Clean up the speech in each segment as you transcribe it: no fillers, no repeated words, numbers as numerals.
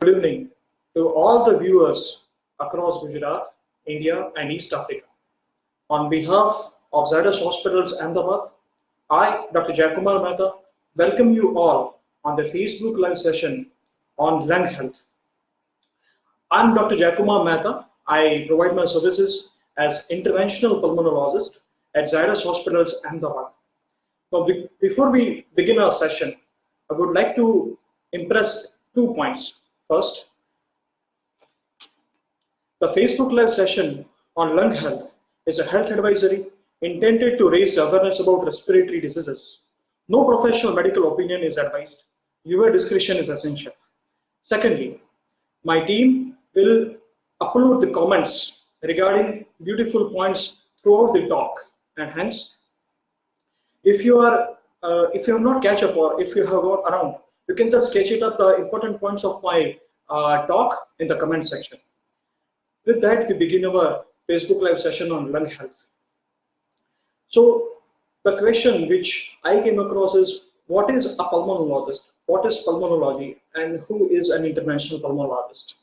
Good evening to all the viewers across Gujarat, India, and East Africa. On behalf of Zydus Hospitals Ahmedabad, I, Dr. Jaykumar Mehta, welcome you all on the Facebook Live session on lung health. I'm Dr. Jaykumar Mehta. I provide my services as Interventional Pulmonologist at Zydus Hospitals Ahmedabad. Now, before we begin our session, I would like to impress 2 points. First, the Facebook Live session on lung health is a health advisory intended to raise awareness about respiratory diseases. No professional medical opinion is advised. Your discretion is essential. Secondly, my team will upload the comments regarding beautiful points throughout the talk, and hence, if you have not catch up or if you have got around, you can just sketch it up the important points of my talk in the comment section. With that, we begin our Facebook Live session on lung health. So the question which I came across is, what is a pulmonologist? What is pulmonology? And who is an interventional pulmonologist?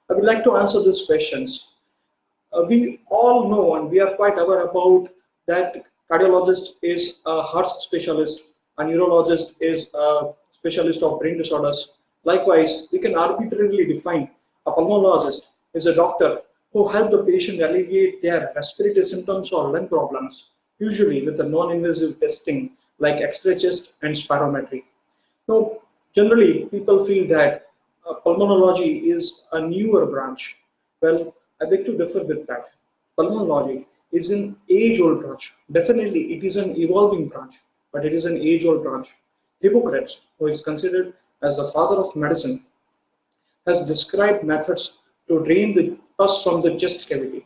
I would like to answer these questions. We all know and we are quite aware about that cardiologist is a heart specialist, a neurologist is a specialist of brain disorders. Likewise, we can arbitrarily define a pulmonologist is a doctor who help the patient alleviate their respiratory symptoms or lung problems, usually with a non-invasive testing like X-ray chest and spirometry. Now, generally, people feel that pulmonology is a newer branch. Well, I beg to differ with that. Pulmonology is an age-old branch. Definitely, it is an evolving branch, but it is an age-old branch. Hippocrates, who is considered as the father of medicine, has described methods to drain the pus from the chest cavity.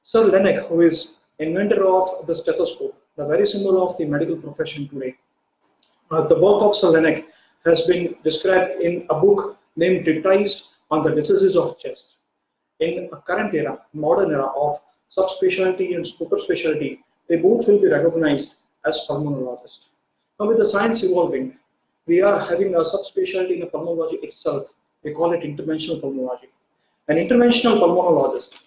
Sir Laennec, who is inventor of the stethoscope, the very symbol of the medical profession today. The work of Sir Laennec has been described in a book named Treatise on the Diseases of Chest. In a current era, modern era of subspecialty and super specialty, they both will be recognized as pulmonologists. Now, with the science evolving, we are having a subspecialty in pulmonology itself. We call it interventional pulmonology. An interventional pulmonologist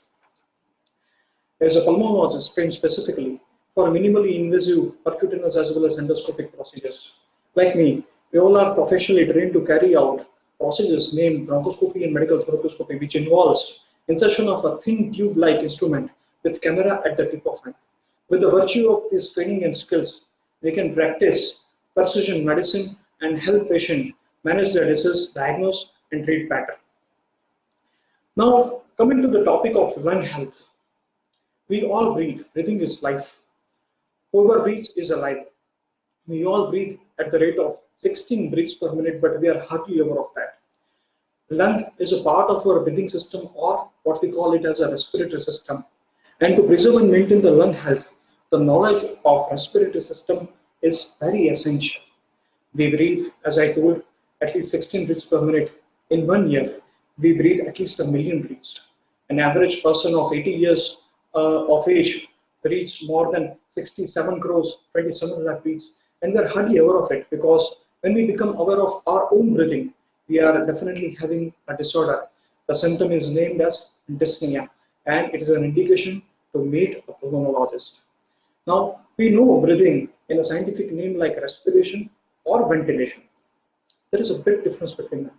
is a pulmonologist trained specifically for minimally invasive percutaneous as well as endoscopic procedures. Like me, we all are professionally trained to carry out procedures named bronchoscopy and medical thoracoscopy, which involves insertion of a thin tube-like instrument with camera at the tip of hand. With the virtue of this training and skills, we can practice precision medicine and help patients manage their disease, diagnose, and treat better. Now, coming to the topic of lung health, we all breathe. Breathing is life. Whoever breathes is alive. We all breathe at the rate of 16 breaths per minute, but we are hardly aware of that. Lung is a part of our breathing system, or what we call it as a respiratory system. And to preserve and maintain the lung health, the knowledge of respiratory system is very essential. We breathe, as I told, at least 16 breaths per minute. In 1 year, we breathe at least 1 million breaths. An average person of 80 years of age breathes more than 67 crores, 27 lakh breaths. And we are hardly aware of it, because when we become aware of our own breathing, we are definitely having a disorder. The symptom is named as dyspnea, and it is an indication to meet a pulmonologist. Now, we know breathing in a scientific name like respiration or ventilation. There is a big difference between them.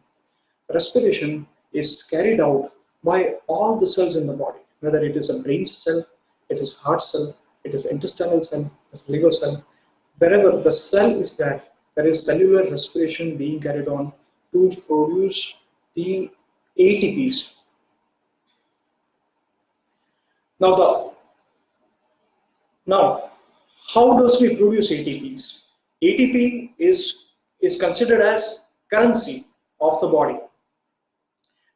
Respiration is carried out by all the cells in the body, whether it is a brain cell, it is heart cell, it is intestinal cell, it is liver cell. Wherever the cell is there is cellular respiration being carried on to produce the ATPs. Now, how does we produce ATPs? ATP is considered as currency of the body.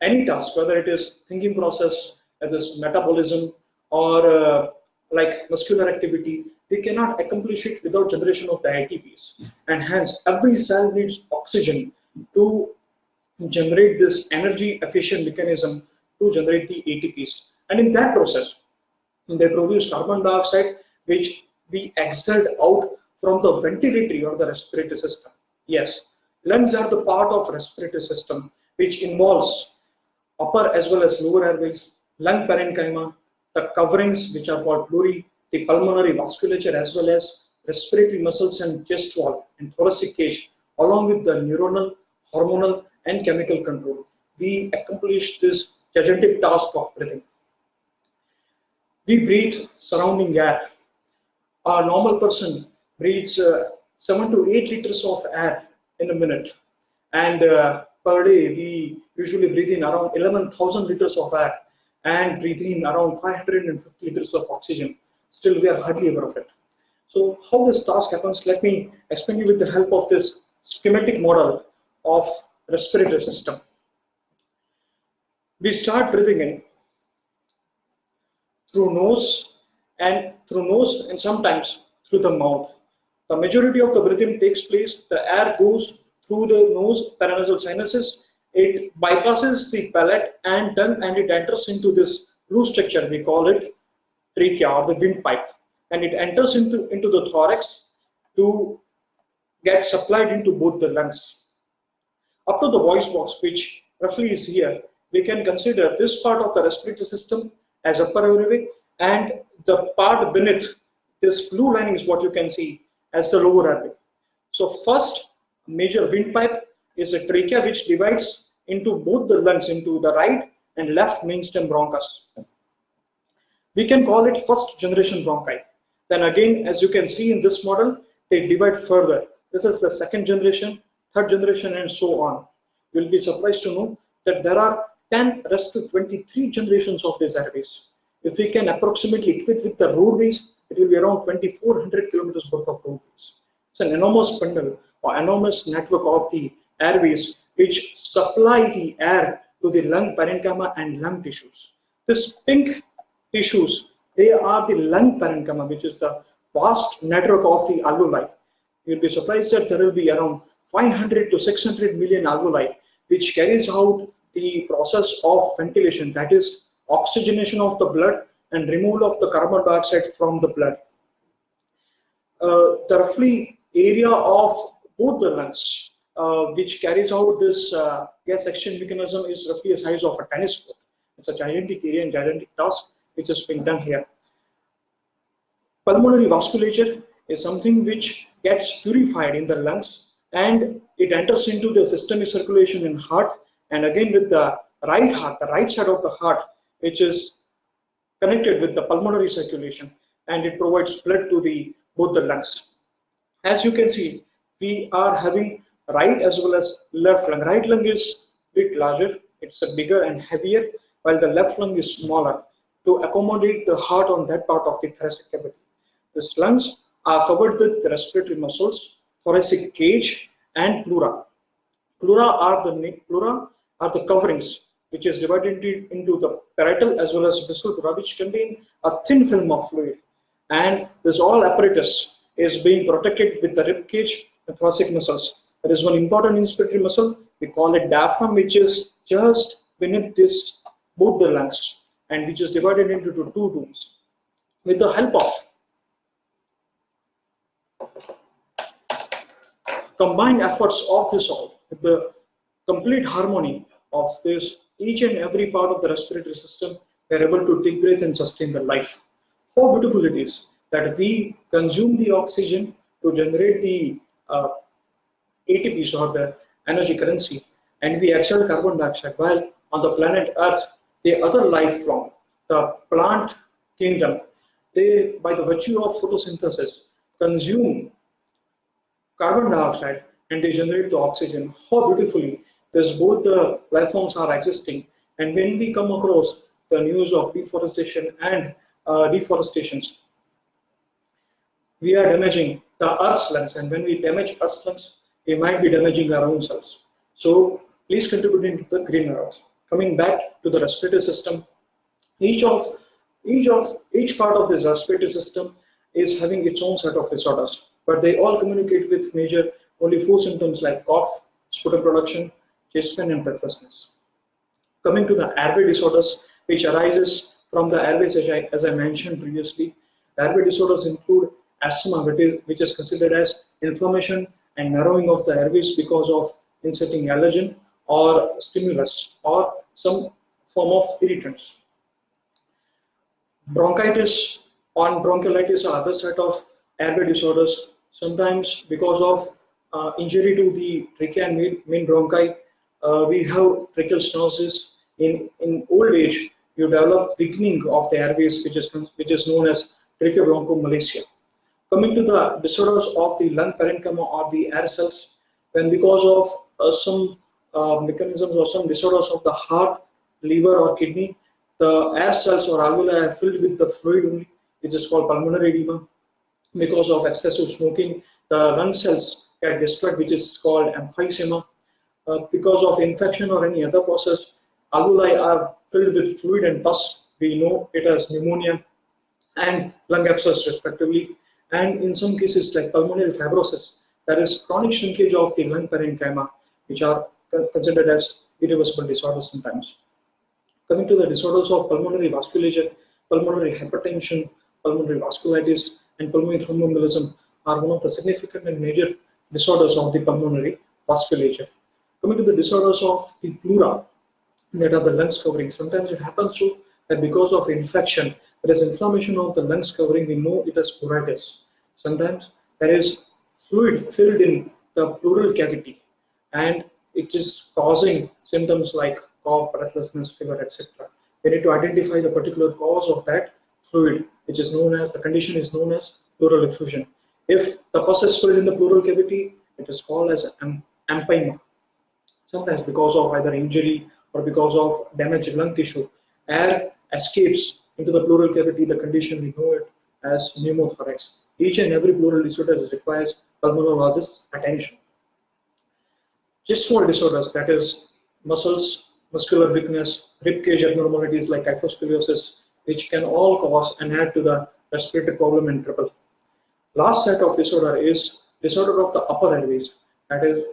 Any task, whether it is thinking process, whether it's metabolism, or like muscular activity, we cannot accomplish it without generation of the ATPs. And hence, every cell needs oxygen to generate this energy efficient mechanism to generate the ATPs. And in that process, they produce carbon dioxide, which we exhaled out from the ventilatory or the respiratory system. Yes, lungs are the part of respiratory system, which involves upper as well as lower airways, lung parenchyma, the coverings which are called pleurae, the pulmonary vasculature as well as respiratory muscles and chest wall and thoracic cage, along with the neuronal, hormonal and chemical control. We accomplish this gigantic task of breathing. We breathe surrounding air. A normal person breathes 7 to 8 liters of air in a minute, and per day we usually breathe in around 11,000 liters of air and breathe in around 550 liters of oxygen. Still, we are hardly aware of it. So, how this task happens? Let me explain you with the help of this schematic model of respiratory system. We start breathing in through nose and sometimes through the mouth. The majority of the breathing takes place, the air goes through the nose, paranasal sinuses, it bypasses the palate and tongue and it enters into this blue structure, we call it trachea or the windpipe, and it enters into the thorax to get supplied into both the lungs. Up to the voice box, which roughly is here, we can consider this part of the respiratory system as upper airway and the part beneath this blue lining is what you can see as the lower airway. So first major windpipe is a trachea which divides into both the lungs into the right and left mainstem bronchus. We can call it first generation bronchi. Then again, as you can see in this model, they divide further. This is the second generation, third generation and so on. You'll be surprised to know that there are 10 raised to 23 generations of these airways. If we can approximately equate with the roadways, it will be around 2,400 kilometers worth of roadways. It's an enormous bundle or enormous network of the airways which supply the air to the lung parenchyma and lung tissues. This pink tissues, they are the lung parenchyma, which is the vast network of the alveoli. You'll be surprised that there will be around 500 to 600 million alveoli, which carries out the process of ventilation, that is oxygenation of the blood and removal of the carbon dioxide from the blood. The roughly area of both the lungs, which carries out this gas exchange mechanism, is roughly the size of a tennis court. It's a gigantic area and gigantic task which is being done here. Pulmonary vasculature is something which gets purified in the lungs and it enters into the systemic circulation in heart, and again with the right heart, the right side of the heart, which is connected with the pulmonary circulation, and it provides blood to both the lungs. As you can see, we are having right as well as left lung. Right lung is a bit larger, it's a bigger and heavier, while the left lung is smaller to accommodate the heart on that part of the thoracic cavity. These lungs are covered with respiratory muscles, thoracic cage, and pleura. Pleura are the coverings, which is divided into the parietal as well as distal pleura, which contain a thin film of fluid. And this all apparatus is being protected with the rib cage and thoracic muscles. There is one important inspiratory muscle, we call it diaphragm, which is just beneath this both the lungs, and which is divided into two rooms. With the help of combined efforts of this all, with the complete harmony of this, each and every part of the respiratory system, we are able to take breath and sustain the life. How beautiful it is that we consume the oxygen to generate the ATPs or the energy currency, and we exhale carbon dioxide, while on the planet Earth, the other life form, the plant kingdom, they, by the virtue of photosynthesis, consume carbon dioxide and they generate the oxygen. How beautifully this both the life forms are existing. And when we come across the news of deforestation and deforestations, we are damaging the Earth's lungs, and when we damage Earth's lungs, we might be damaging our own selves. So please contribute into the green Earth. Coming back to the respiratory system, each part of this respiratory system is having its own set of disorders, but they all communicate with major only 4 symptoms like cough, sputum production, chest pain, and breathlessness. Coming to the airway disorders, which arises from the airways, as I mentioned previously, airway disorders include asthma, which is considered as inflammation and narrowing of the airways because of inserting allergen, or stimulus or some form of irritants. Bronchitis and bronchiolitis are other set of airway disorders. Sometimes because of injury to the trachea and main bronchi, we have tracheal stenosis. In old age, you develop thickening of the airways, which is known as tracheobronchomalacia. Coming to the disorders of the lung parenchyma or the air cells, when because of some mechanisms or some disorders of the heart, liver or kidney, the air cells or alveoli are filled with the fluid only, which is called pulmonary edema. Because of excessive smoking, the lung cells get destroyed, which is called emphysema. Because of infection or any other process, alveoli are filled with fluid and pus. We know it as pneumonia and lung abscess respectively. And in some cases like pulmonary fibrosis, that is chronic shrinkage of the lung parenchyma, which are considered as irreversible disorders sometimes. Coming to the disorders of pulmonary vasculature, pulmonary hypertension, pulmonary vasculitis, and pulmonary thromboembolism are one of the significant and major disorders of the pulmonary vasculature. Coming to the disorders of the pleura, that are the lungs covering, sometimes it happens so that because of infection, there is inflammation of the lungs covering, we know it as pleuritis. Sometimes there is fluid filled in the pleural cavity and it is causing symptoms like cough, breathlessness, fever, etc. We need to identify the particular cause of that fluid, which is known as, the condition is known as pleural effusion. If the pus is filled in the pleural cavity, it is called as empyema. Sometimes because of either injury or because of damaged lung tissue, air escapes into the pleural cavity, the condition we know it as pneumothorax. Each and every pleural disorder requires pulmonologist's attention. Gist-wall disorders, that is muscles, muscular weakness, rib cage abnormalities like kyphoscoliosis, which can all cause and add to the respiratory problem and trouble. Last set of disorder is disorder of the upper airways, that is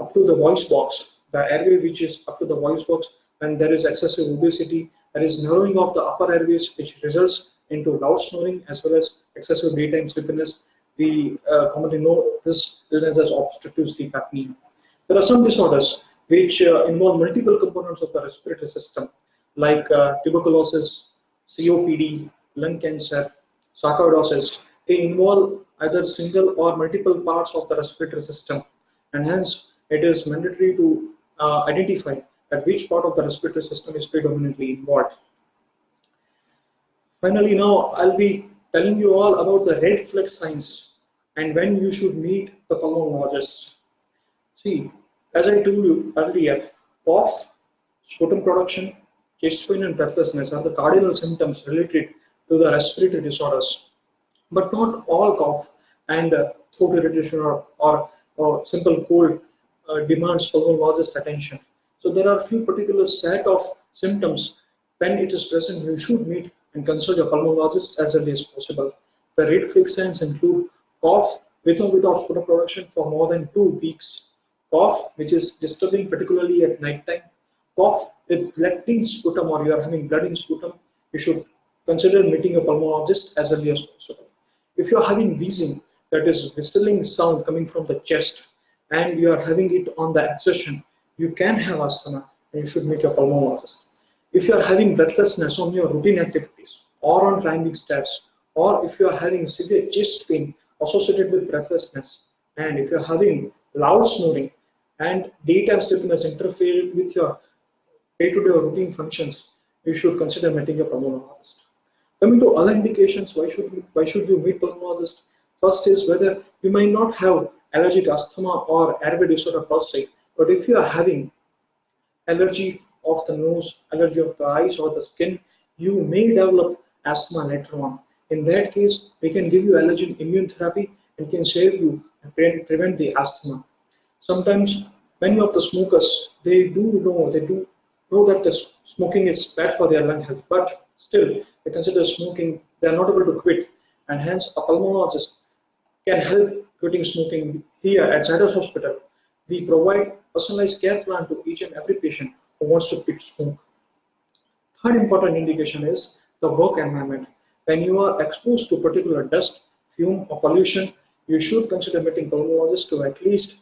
up to the voice box, the airway which is up to the voice box. When there is excessive obesity, there is narrowing of the upper airways, which results into loud snoring as well as excessive daytime sleepiness. We commonly know this illness as obstructive sleep apnea. There are some disorders which involve multiple components of the respiratory system, like tuberculosis, COPD, lung cancer, sarcoidosis. They involve either single or multiple parts of the respiratory system, and hence it is mandatory to identify at which part of the respiratory system is predominantly involved. Finally, now I'll be telling you all about the red flag signs and when you should meet the pulmonologist. See, as I told you earlier, cough, sputum production, chest pain and breathlessness are the cardinal symptoms related to the respiratory disorders. But not all cough and throat irritation or simple cold demands pulmonologist attention. So there are a few particular set of symptoms when it is present you should meet and consult a pulmonologist as early as possible. The red flag signs include cough with or without sputum production for more than 2 weeks, cough which is disturbing particularly at night time, cough with blooding sputum or you are having blood in sputum, you should consider meeting a pulmonologist as early as possible. If you are having wheezing, that is whistling sound coming from the chest, and you are having it on the exertion, you can have asthma and you should meet your pulmonologist. If you are having breathlessness on your routine activities or on climbing stairs, or if you are having severe chest pain associated with breathlessness, and if you are having loud snoring and daytime sleepiness interfering with your day-to-day routine functions, you should consider meeting a pulmonologist. Coming to other indications, why should you meet pulmonologist? First is whether you might not have allergic asthma or airway disorder per se, but if you are having allergy of the nose, allergy of the eyes or the skin, you may develop asthma later on. In that case, we can give you allergen immune therapy and can save you and prevent the asthma. Sometimes many of the smokers, they do know that the smoking is bad for their lung health, but still they consider smoking, they are not able to quit, and hence a pulmonologist can help quitting smoking. Here at Zydus Hospital, we provide personalized care plan to each and every patient who wants to quit smoke. Third important indication is the work environment. When you are exposed to particular dust, fume or pollution, you should consider meeting pulmonologist to at least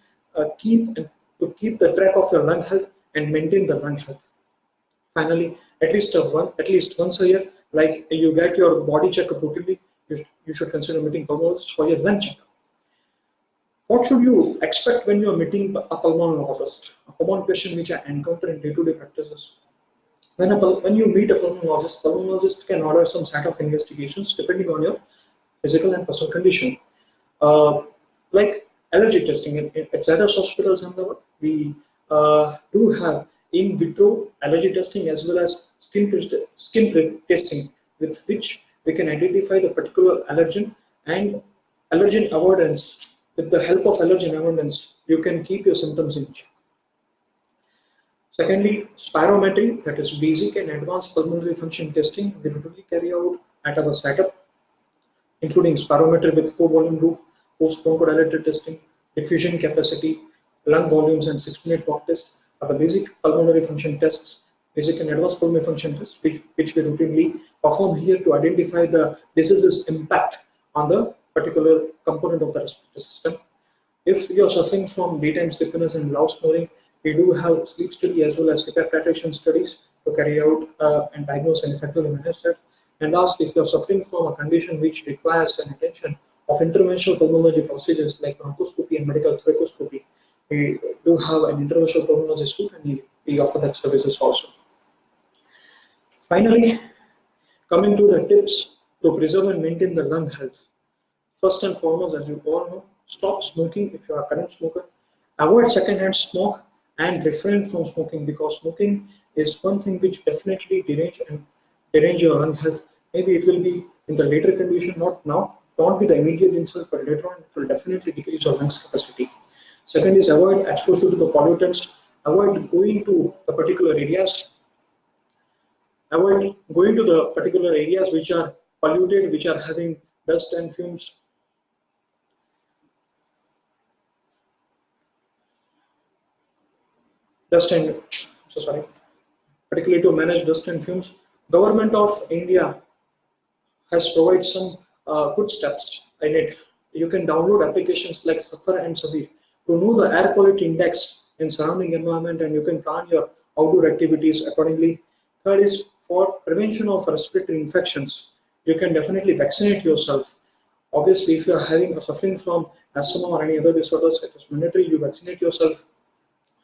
keep the track of your lung health and maintain the lung health. Finally, at least once a year, like you get your body checkup routinely, you should consider meeting pulmonologist for your lung checkup. What should you expect when you are meeting a pulmonologist? A common question which I encounter in day-to-day practices. When you meet a pulmonologist can order some set of investigations depending on your physical and personal condition. Like allergy testing at Zydus hospitals, we do have in vitro allergy testing as well as skin prick testing, with which we can identify the particular allergen and allergen avoidance. With the help of allergen avoidance, you can keep your symptoms in check. Secondly, spirometry, that is basic and advanced pulmonary function testing, we routinely carry out at our setup, including spirometry with 4-volume group, post-bronchodilator testing, diffusion capacity, lung volumes, and 6-minute walk test are the basic pulmonary function tests, basic and advanced pulmonary function tests, which we routinely perform here to identify the disease's impact on the particular component of the respiratory system. If you are suffering from daytime sleepiness and loud snoring, we do have sleep study as well as sleep application studies to carry out and diagnose and effectively manage that. And last, if you are suffering from a condition which requires an attention of interventional pulmonology procedures like bronchoscopy and medical thoracoscopy, we do have an interventional pulmonologist who can we offer that services also. Finally, coming to the tips to preserve and maintain the lung health. First and foremost, as you all know, stop smoking if you are a current smoker. Avoid secondhand smoke and refrain from smoking, because smoking is one thing which definitely derange your lung health. Maybe it will be in the later condition, not now, not be the immediate insult, but later on it will definitely decrease your lungs capacity. Second is avoid exposure to the pollutants. Avoid going to the particular areas. Avoid going to the particular areas which are polluted, which are having dust and fumes. Particularly to manage dust and fumes. Government of India has provided some good steps in it. You can download applications like Suffer and Sabir to know the air quality index in surrounding environment, and you can plan your outdoor activities accordingly. Third is for prevention of respiratory infections. You can definitely vaccinate yourself. Obviously, if you are suffering from asthma or any other disorders, it is mandatory you vaccinate yourself.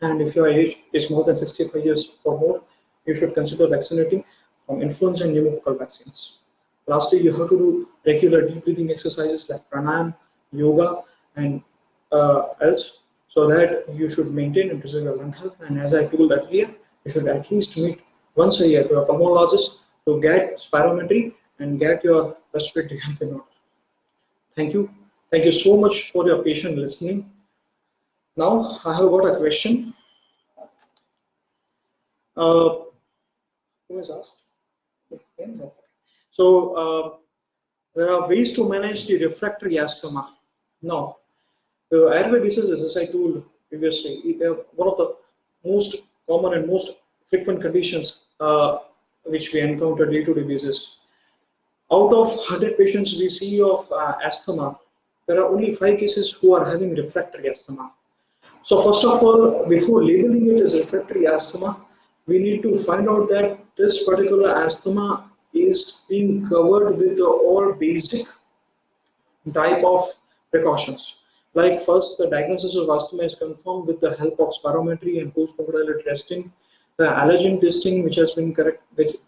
And if your age is more than 65 years or more, you should consider vaccinating from influenza and pneumococcal vaccines. Lastly, you have to do regular deep breathing exercises like pranayama, yoga, and else, so that you should maintain and preserve your lung health. And as I told earlier, you should at least meet once a year to a pulmonologist to get spirometry and get your respiratory health in order. Thank you. Thank you so much for your patient listening. Now I have got a question. Who has asked? So there are ways to manage the refractory asthma. Now, the airway diseases, as I told previously, they're one of the most common and most frequent conditions which we encounter day-to-day basis. Out of 100 patients we see of asthma, there are only 5 cases who are having refractory asthma. So first of all, before labeling it as refractory asthma, we need to find out that this particular asthma is being covered with all basic type of precautions. Like first, the diagnosis of asthma is confirmed with the help of spirometry and post-bronchodilator testing. The allergen testing, which has been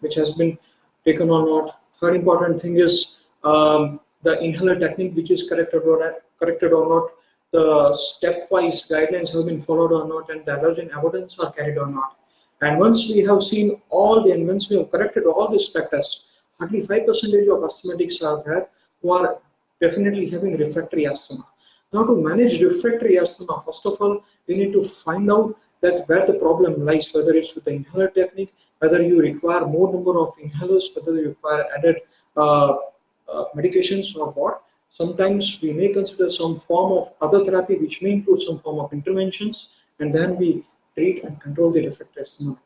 which has been taken or not. Third important thing is the inhaler technique, which is corrected or not. The stepwise guidelines have been followed or not, and the allergen avoidance are carried or not. And once we have seen all the, and once we have corrected all these factors, hardly 5% of asthmatics are there who are definitely having refractory asthma. Now, to manage refractory asthma, first of all, we need to find out that where the problem lies, whether it's with the inhaler technique, whether you require more number of inhalers, whether you require added medications or what. Sometimes we may consider some form of other therapy, which may include some form of interventions, and then we treat and control the refractory asthma.